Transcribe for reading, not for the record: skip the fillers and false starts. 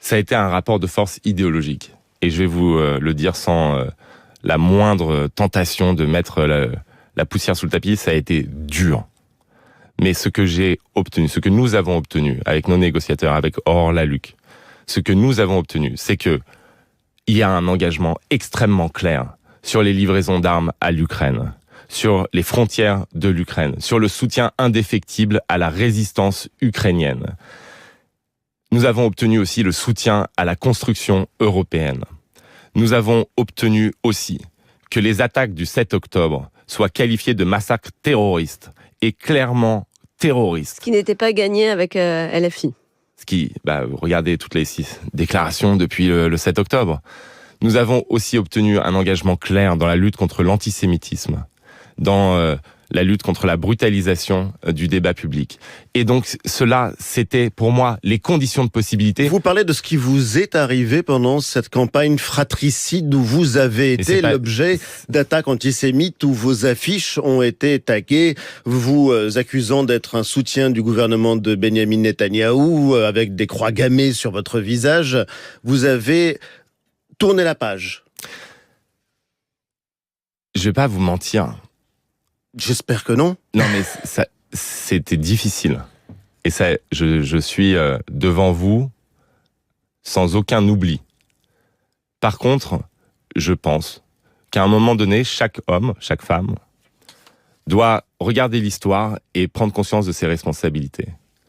Ça a été un rapport de force idéologique. Et je vais vous le dire sans la moindre tentation de mettre la poussière sous le tapis, ça a été dur. Mais ce que j'ai obtenu, ce que nous avons obtenu avec nos négociateurs, avec Aurore Lalucq, ce que nous avons obtenu, c'est que il y a un engagement extrêmement clair sur les livraisons d'armes à l'Ukraine, sur les frontières de l'Ukraine, sur le soutien indéfectible à la résistance ukrainienne. Nous avons obtenu aussi le soutien à la construction européenne. Nous avons obtenu aussi que les attaques du 7 octobre soient qualifiées de massacres terroristes et clairement terroristes. Ce qui n'était pas gagné avec LFI. Regardez toutes les 6 déclarations depuis le 7 octobre. Nous avons aussi obtenu un engagement clair dans la lutte contre l'antisémitisme, dans la lutte contre la brutalisation du débat public. Et donc, cela, c'était pour moi les conditions de possibilité. Vous parlez de ce qui vous est arrivé pendant cette campagne fratricide où vous avez été l'objet d'attaques antisémites, où vos affiches ont été taguées, vous accusant d'être un soutien du gouvernement de Benyamin Netanyahou, avec des croix gammées sur votre visage. Vous avez tourné la page. Je vais pas vous mentir. J'espère que non. Non, mais c'était difficile. Et ça, je suis devant vous sans aucun oubli. Par contre, je pense qu'à un moment donné, chaque homme, chaque femme, doit regarder l'histoire et prendre conscience de ses responsabilités.